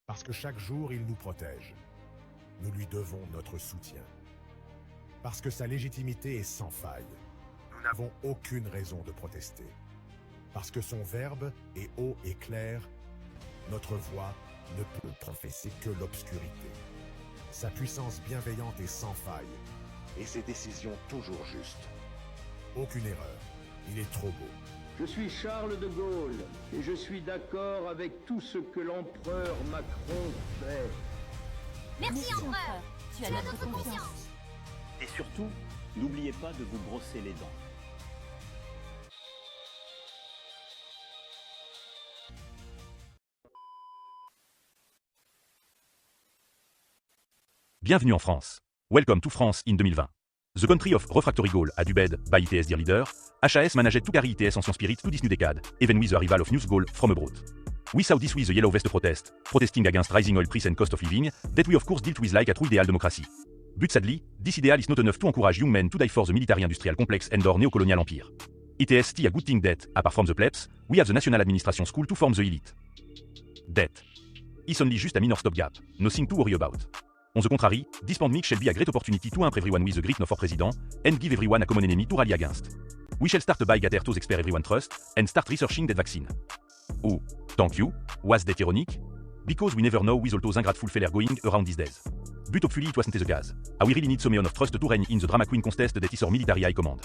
Parce que chaque jour, il nous protège. Nous lui devons notre soutien. Parce que sa légitimité est sans faille. Nous n'avons aucune raison de protester. Parce que son verbe est haut et clair, notre voix ne peut professer que l'obscurité. Sa puissance bienveillante est sans faille, et ses décisions toujours justes. Aucune erreur, il est trop beau. Je suis Charles de Gaulle, et je suis d'accord avec tout ce que l'empereur Macron fait. Merci empereur, tu as notre confiance. Et surtout, n'oubliez pas de vous brosser les dents. Bienvenue en France. Welcome to France in 2020. The country of refractory goal at Ubed by ITS dear leader, HAS managed to carry ITS ancien spirit to this new decade, even with the arrival of news goal from abroad. We saw this with the Yellow Vest protest, protesting against rising oil price and cost of living, that we of course dealt with like a true ideal democracy. But sadly, this ideal is not enough to encourage young men to die for the military industrial complex and or neo-colonial empire. ITS still a good thing that, apart from the plebs, we have the National Administration School to form the elite. That is only just a minor stopgap, nothing to worry about. On the contrary, this pandemic shall be a great opportunity to improve everyone with the grit of our president, and give everyone a common enemy to rally against. We shall start by gather those experts everyone trust, and start researching that vaccine. Oh, thank you, was that ironic? Because we never know with all those ungrateful fellas going around these days. But hopefully it wasn't the case. We really need some of trust to reign in the drama queen contest that is our military high command.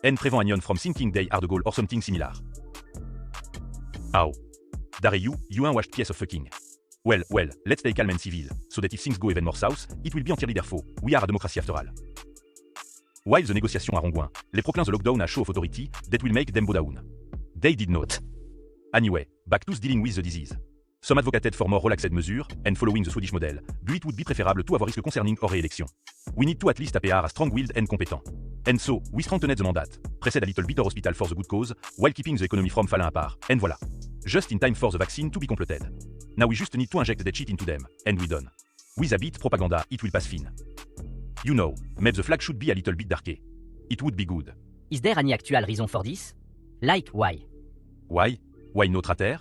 And prevent anyone from thinking they are the goal or something similar. How? Dare you unwashed piece of fucking. Well, let's stay calm and civil, so that if things go even more south, it will be entirely their fault. We are a democracy after all. While the negotiations are ongoing, les proclaims the lockdown a show of authority that will make them bow down. They did not. Anyway, back to dealing with the disease. Some advocated for more relaxed measures, and following the Swedish model, but it would be preferable to have risk concerning our re-election. We need to at least appear as strong-willed and competent. And so, we strengthened the mandate, pressed a little bit our hospital for the good cause, while keeping the economy from falling apart, and voila. Just in time for the vaccine to be completed. Now we just need to inject that shit into them, and we done. With a bit propaganda, it will pass fine. You know, maybe the flag should be a little bit darker. It would be good. Is there any actual reason for this? Like why? Why? Why not rater?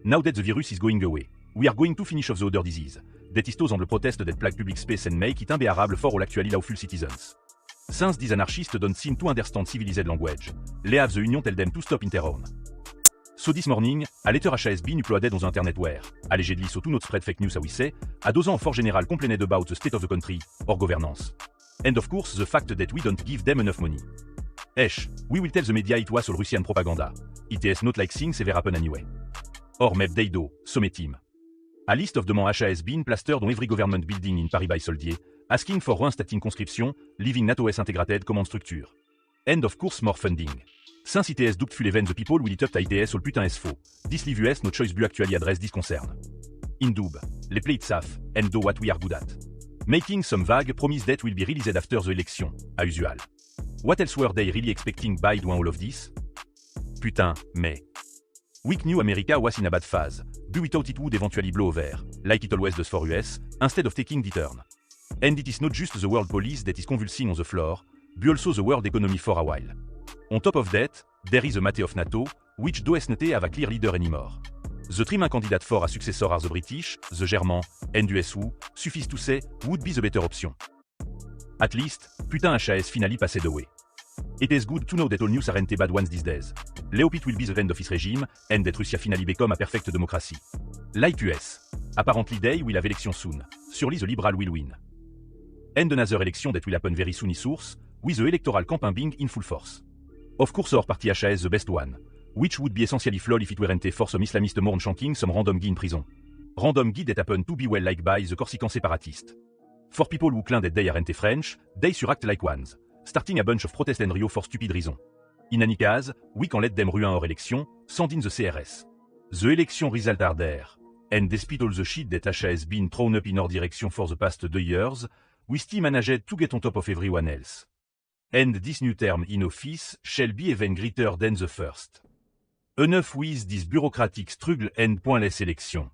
Now that the virus is going away, we are going to finish off the other disease. That is to on the protest that plague public space and make it unbearable for all actually lawful citizens. Since these anarchists don't seem to understand civilized language, they have the union tell them to stop in their own. So this morning, a letter HAS been uploaded on the internet where, allegedly so to not spread fake news we say, a dozens for general complained about the state of the country, or governance. And of course the fact that we don't give them enough money. We will tell the media it was all Russian propaganda. It is not like things ever happen anyway. Or maybe they do, some team. A list of demands HAS been plastered on every government building in Paris by soldiers, asking for reinstating conscription, leaving NATO's integrated command structure. And of course more funding. Since ITS duped full even the people will it up to ITS all putain is faux. This leave US no choice but actually address this concern. In dub, les play it safe, and do what we are good at. Making some vague promise that will be released after the election, as usual. What else were they really expecting by doing all of this? Putain, mais. Weak New America was in a bad phase, but we thought it would eventually blow over, like it always does for US, instead of taking the turn. And it is not just the world police that is convulsing on the floor, but also the world economy for a while. On top of that, there is a matter of NATO, which does not have a clear leader anymore. The three main candidate for a successor are the British, the German, and US who, suffice to say, would be the better option. At least, putain HAS finally passed away. It is good to know that all news aren't bad ones these days. Le hope it will be the end of his regime, and that Russia finally become a perfect democracy. Like US. Apparently they will have election soon. Surely the liberal will win. And another election that will happen very soon is source, with the electoral campaign being in full force. Of course our party HAS the best one, which would be essentially flawed if it weren't for some Islamist mourn shanking some random guy in prison. Random guy that happen to be well liked by the Corsican separatists. For people who claim that they aren't French, they suract like ones, starting a bunch of protests in Rio for stupid reason. In any case, we can let them ruin our election, send in the CRS. The election result are there, and despite all the shit that HAS been thrown up in our direction for the past 2 years, we still managed to get on top of everyone else. And this new term in office shall be even greater than the first. Enough with this bureaucratic struggle and pointless election.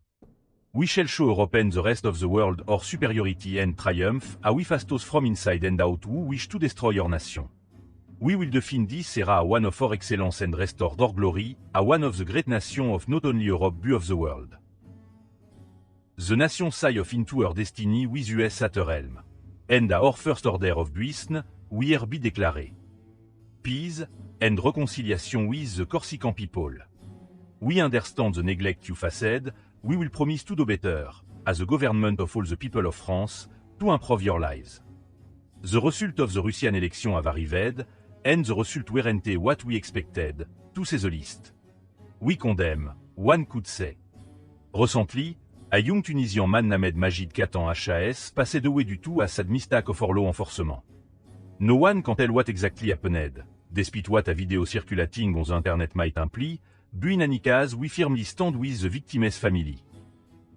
We shall show Europe and the rest of the world our superiority and triumph, how we fast us from inside and out who wish to destroy our nation. We will defend this era one of our excellence and restore our glory, a one of the great nations of not only Europe but of the world. The nation sigh of into her destiny with US at her helm. And our first order of business, we be déclaré. Peace and reconciliation with the Corsican people. We understand the neglect you faced, we will promise to do better, as the government of all the people of France, to improve your lives. The result of the Russian election have arrived, and the result weren't what we expected, to say the least. We condemn, one could say. Recently, a young Tunisian man named Majid Katan HAS passed away due to a sad mistake of law enforcement. No one can tell what exactly happened, despite what a video circulating on the internet might imply, but in any case we firmly stand with the victim's family.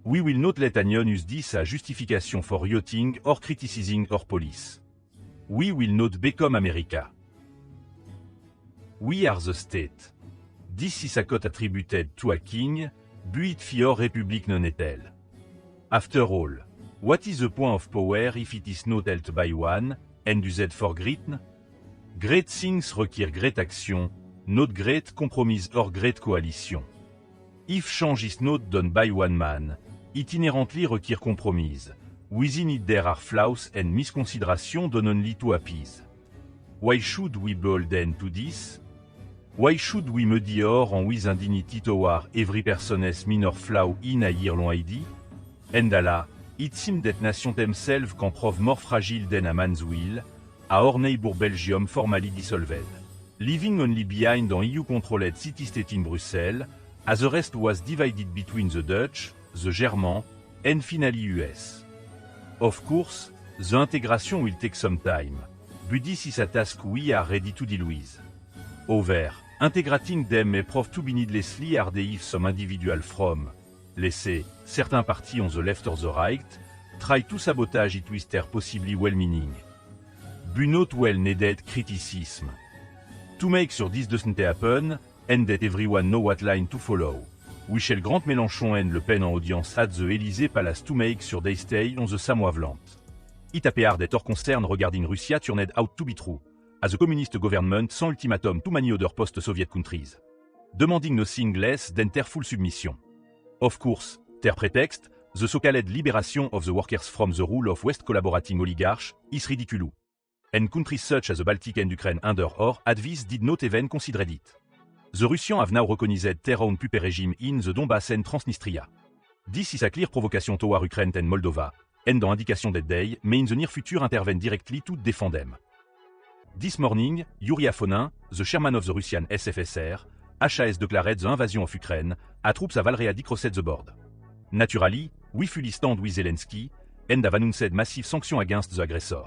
We will not let anyone use this as justification for rioting or criticizing our police. We will not become America. We are the state. This is a court attributed to a king, but for republic non-est-elle. After all, what is the point of power if it is not held by one, and used for great? Great things require great action, not great compromise or great coalition. If change is not done by one man, it inherently require compromise. Within it there are flaws and misconsideration done only to appease. Why should we beholden to this? Why should we muddy or en with indignity toward every person's minor flaw in a year long ID? And Allah, it seems that nation themselves can prove more fragile than a man's will, our neighbor Belgium formally dissolved. Leaving only behind an EU-controlled city-state in Brussels, as the rest was divided between the Dutch, the German, and finally US. Of course, the integration will take some time, but this is a task we are ready to deal with. However, integrating them may prove to be needlessly hard if some individual from, let's say, certain parties on the left or the right, try to sabotage it with their possibly well-meaning, but not well-needed criticism. To make sure this doesn't happen, and that everyone know what line to follow, we shall grant Mélenchon and Le Pen en audience at the Élysée Palace to make sure they stay on the same wavelength. It appears that our concern regarding Russia turned out to be true, as the communist government sent ultimatum to many other post-Soviet countries, demanding nothing less than their full submission. Of course, their pretext, the so-called liberation of the workers from the rule of West collaborating oligarchs, is ridiculous. And countries such as the Baltic and Ukraine under or at this did not even consider it. The Russians have now recognized their own puppet regime in the Donbass and Transnistria. This is a clear provocation toward Ukraine and Moldova, and dans indication that they may in the near future intervene directly to defend them. This morning, Yuri Afonin, the chairman of the Russian SFSR, HAS declared the invasion of Ukraine, a troops have already crossed the board. Naturally, we fully stand with Zelensky, and have announced massive sanctions against the aggressor.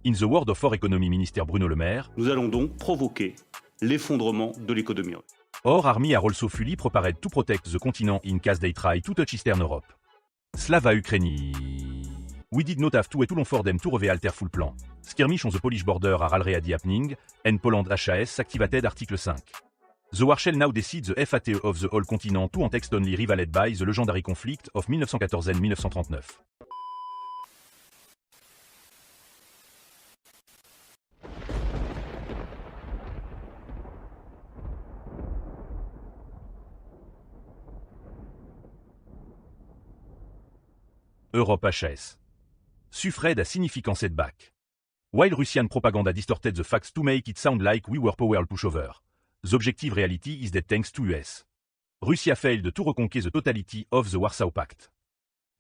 In the word of our economy minister Bruno Le Maire, nous allons donc provoquer l'effondrement de l'économie russe. Our army are also fully prepared to protect the continent in case they try to touch Eastern Europe. Slava Ukraine. We did not have to wait too long for them to reveal their full plan. Skirmish on the Polish border are already happening, and Poland HAS activated Article 5. The war shall now decide the FATE of the whole continent to text only rivaled by the legendary conflict of 1914 and 1939. Europe HAS. Suffred a significant setback. While Russian propaganda distorted the facts to make it sound like we were power pushover, the objective reality is that thanks to US, Russia failed to reconquer the totality of the Warsaw Pact,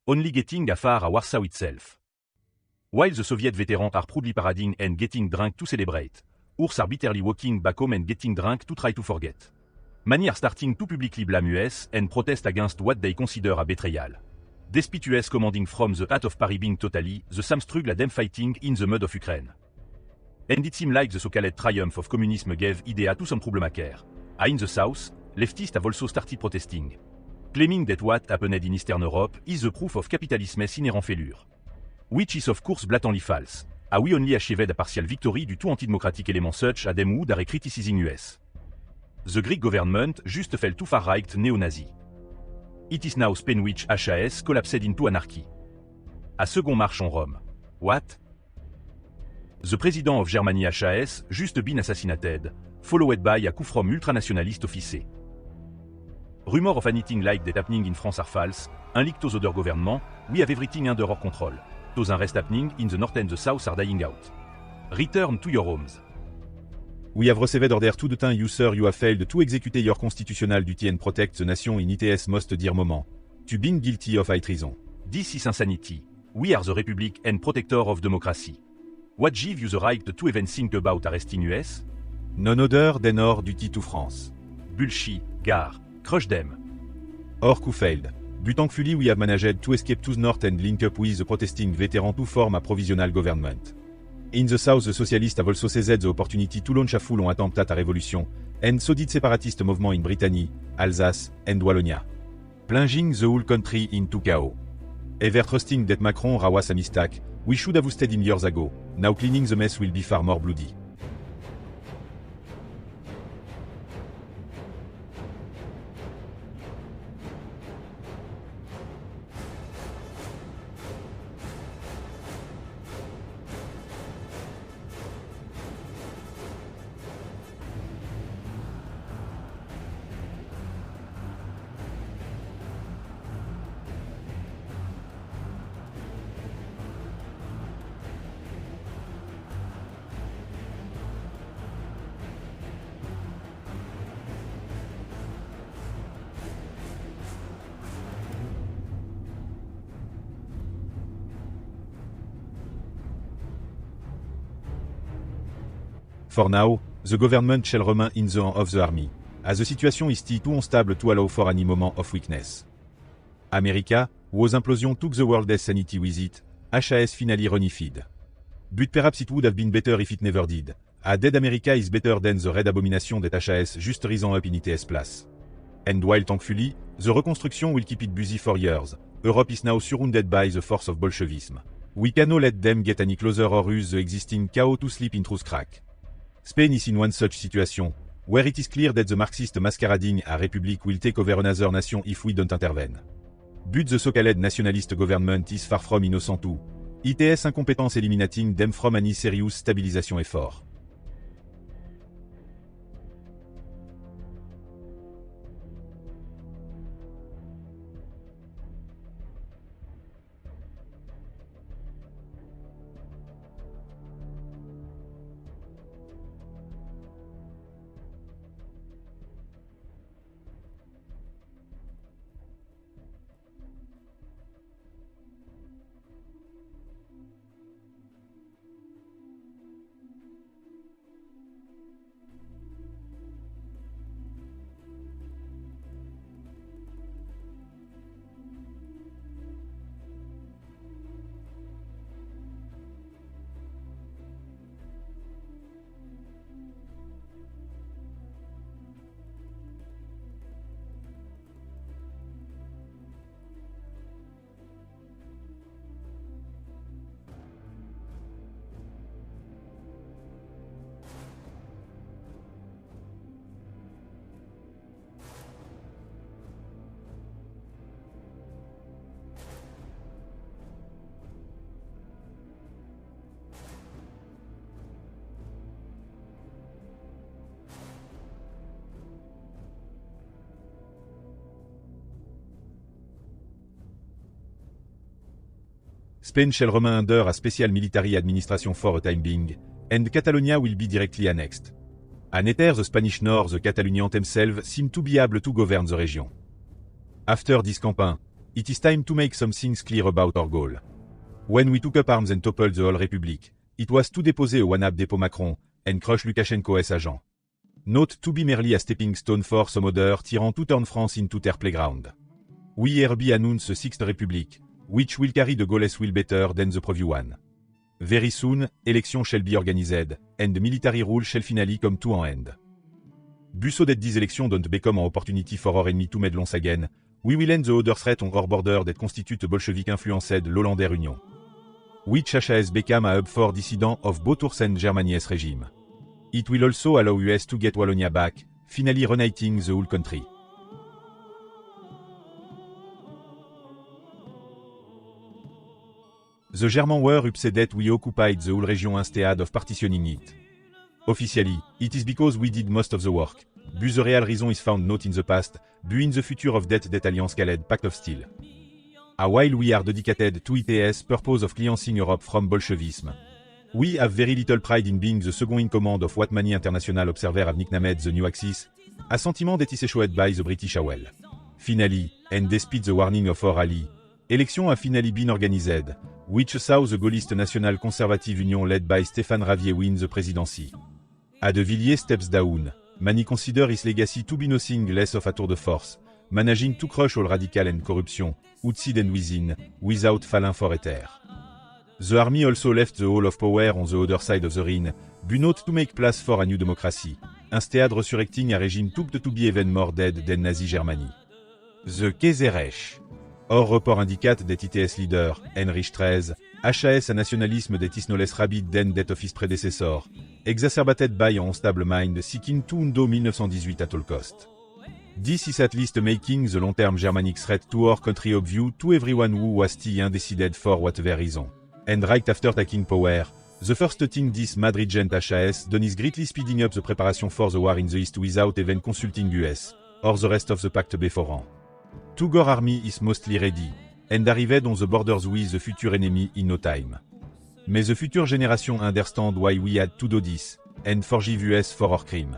only getting as far as Warsaw itself. While the Soviet veterans are proudly parading and getting drunk to celebrate, ours are bitterly walking back home and getting drunk to try to forget. Many are starting to publicly blame US and protest against what they consider a betrayal. Despite US commanding from the heart of Paris being totally the same struggle as them fighting in the mud of Ukraine. And it seems like the so-called triumph of communism gave idea to some troublemakers. In the south, leftists have also started protesting, claiming that what happened in Eastern Europe is the proof of capitalism's inherent failure. Which is of course blatantly false, as we only achieved a partial victory du tout anti-democratic elements such as them who are criticizing US. The Greek government just fell too far right neo-Nazi. It is now Spain which HAS collapsed into anarchy. A second marche en Rome. What? The president of Germany HAS just been assassinated, followed by a coup from ultranationalist officer. Rumor of anything like that happening in France are false, un leak to the other government, We have everything under our control. Those unrest happening in the north and the south are dying out. Return to your homes. We have received order to the time you sir you have failed to execute your constitutional duty and protect the nation in its most dear moment. To been guilty of high treason. This is insanity. We are the Republic and protector of democracy. What give you the right to even think about arresting US? None other than our duty to France. Bullshit, gar, crush them. Or who failed. But thankfully we have managed to escape to the north and link up with the protesting veterans to form a provisional government. In the south the socialists have also seized the opportunity to launch a full-on attempt at a revolution, and so did separatist movement in Brittany, Alsace, and Wallonia. Plunging the whole country into chaos. Ever trusting that Macron was a mistake, we should have stayed in years ago, now cleaning the mess will be far more bloody. For now, the government shall remain in the hands of the army, as the situation is still too unstable to allow for any moment of weakness. America, whose implosion took the world's sanity with it, HAS finally reunified. But perhaps it would have been better if it never did. A dead America is better than the red abomination that HAS just risen up in its place. And while thankfully, the reconstruction will keep it busy for years, Europe is now surrounded by the force of Bolshevism. We cannot let them get any closer or use the existing chaos to slip into the crack. Spain is in one such situation, where it is clear that the Marxist masquerading a republic will take over another nation if we don't intervene. But the so-called nationalist government is far from innocent too. It is incompetence eliminating them from any serious stabilization effort. Spain shall remain under a special military administration for a time being, and Catalonia will be directly annexed. And neither the Spanish nor the Catalonians themselves seem to be able to govern the region. After this campaign, it is time to make some things clear about our goal. When we took up arms and toppled the whole Republic, it was to depose a one-up depot Macron, and crush Lukashenko's agent. Not to be merely a stepping stone for some other tyrant to turn France into their playground. We hereby announce the Sixth Republic, which will carry the goalless will better than the previous one. Very soon, elections shall be organized, and military rule shall finally come to an end. But so that these elections don't become an opportunity for our enemy to meddle once again, we will end the other threat on our border that constitute a Bolshevik-influenced Lowlander Union. Which has become a hub for dissidents of both US and Germany's regime. It will also allow US to get Wallonia back, finally reuniting the whole country. The German were upset that we occupied the whole region instead of partitioning it. Officially, it is because we did most of the work, but the real reason is found not in the past, but in the future of that Alliance called Pact of Steel. A while we are dedicated to ITS purpose of cleansing Europe from Bolshevism. We have very little pride in being the second in command of what many international observers have nicknamed the New Axis, a sentiment that is echoed by the British as well. Finally, and despite the warning of our ally, election have finally been organized, which saw the Gaullist National Conservative Union led by Stéphane Ravier win the presidency. A de Villiers steps down, many consider his legacy to be nothing less of a tour de force, managing to crush all radical and corruption, outside and within, without falling for ether. The army also left the Hall of Power on the other side of the Rhine, but not to make place for a new democracy, instead resurrecting a regime took to be even more dead than Nazi Germany. The Kaiserreich. Or report indicate that ITS leader, Heinrich XIII, HAS a nationalisme that is no less rabid than that of his predecessor, exacerbated by an unstable mind seeking to undo 1918 at all cost. This is at least making the long-term Germanic threat to our country obvious to everyone who was still undecided for whatever reason. And right after taking power, the first thing this mad regent HAS done is greatly speeding up the preparation for the war in the East without even consulting US, or the rest of the pact beforehand. Tugor army is mostly ready, and arrived on the borders with the future enemy in no time. May the future generation understand why we had to do this, and forgive US for our crime.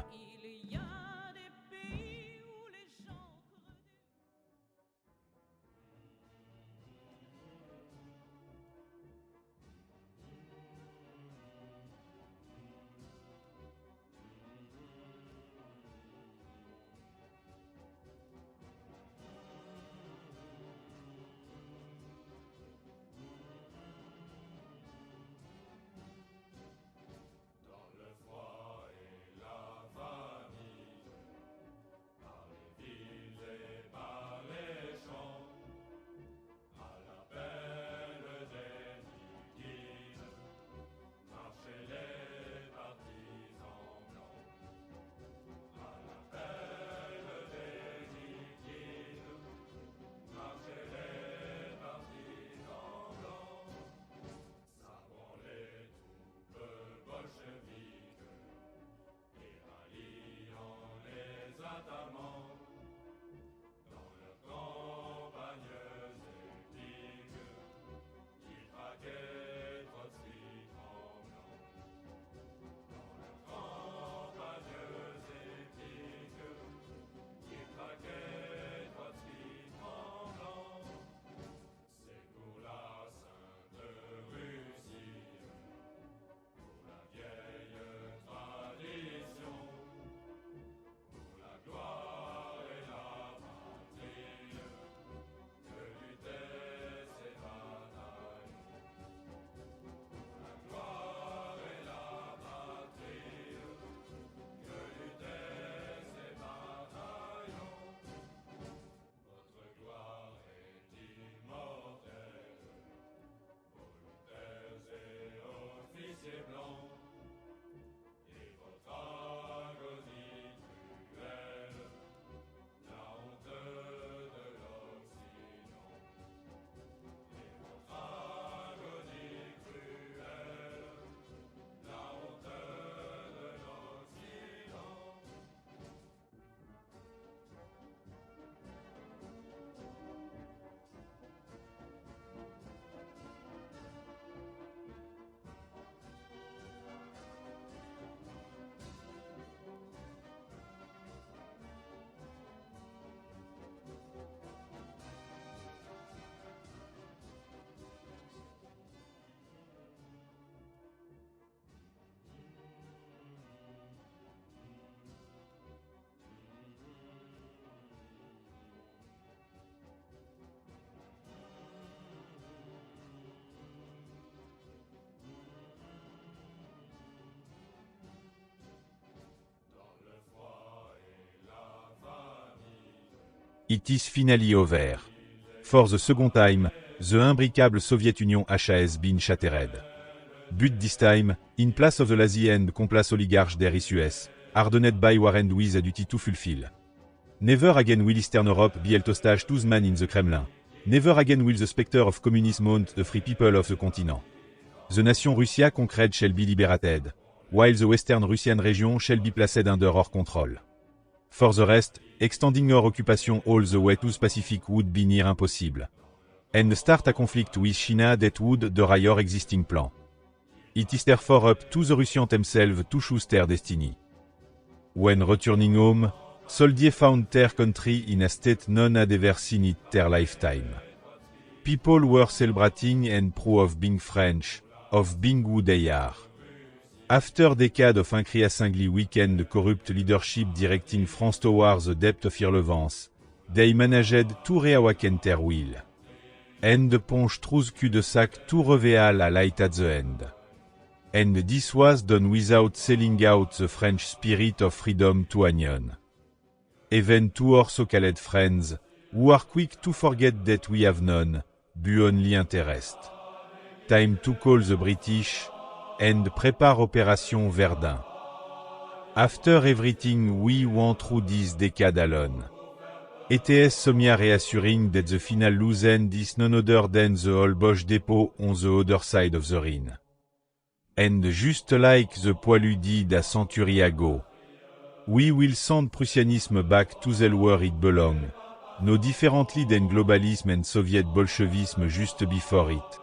It is finally over. For the second time, the unbreakable Soviet Union has been shattered. But this time, in place of the lazy and complice oligarchs there is US, hardened by war and with a duty to fulfill. Never again will Eastern Europe be held hostage to the man in the Kremlin. Never again will the spectre of communism haunt the free people of the continent. The nation Russia conquered shall be liberated, while the Western Russian region shall be placed under our control. For the rest, extending our occupation all the way to the Pacific would be near impossible. and start a conflict with China that would destroy your existing plan. It is therefore up to the Russians themselves to choose their destiny. When returning home, soldiers found their country in a state none had ever seen it their lifetime. People were celebrating and proud of being French, of being who they are. After decades of increasingly weakened corrupt leadership directing France towards the depth of irrelevance, they managed to reawaken their will. And punch through the cul-de-sac to reveal a light at the end. And this was done without selling out the French spirit of freedom to anyone. Even to our so-called friends, who are quick to forget that we have none, but only interest. Time to call the British, and prepare Operation Verdun. After everything we went through this decade alone. ETS Somia reassuring that the final loose end is none other than the old Bosch depot on the other side of the Rhine. And just like the Poilu did a century ago, we will send Prussianism back to the where it belongs, no differently than globalism and Soviet Bolshevism just before it.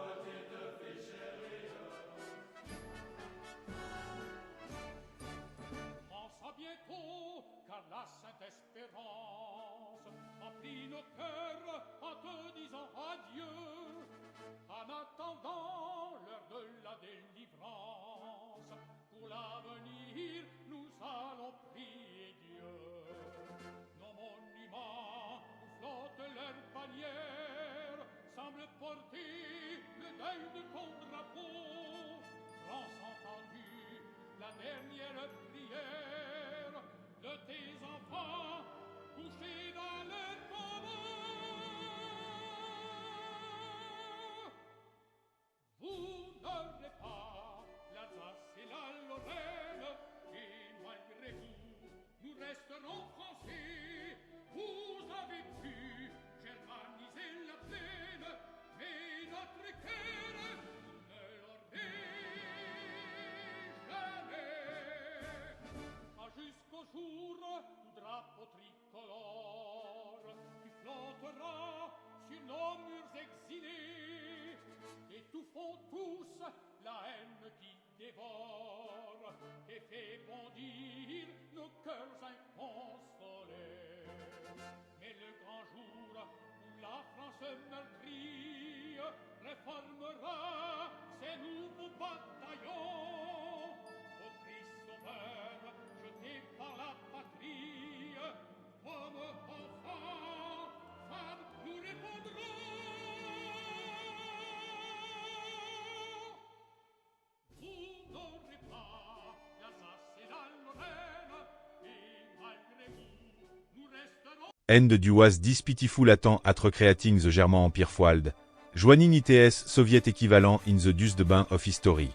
End du was this pitiful attempt at recreating the German Empire foiled, joining ITS Soviet equivalent in the dust de bain of history.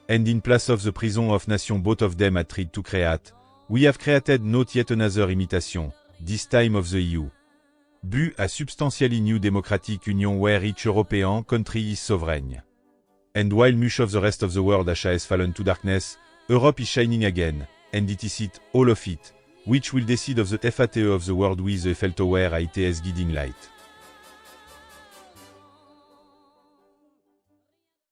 And in place of the prison of nation both of them had tried to create, we have created not yet another imitation, this time of the EU. But a substantially new democratic union where each European country is sovereign. And while much of the rest of the world has fallen to darkness, Europe is shining again, and it is it, all of it, which will decide of the fate of the world with the Eiffel Tower ITS guiding light.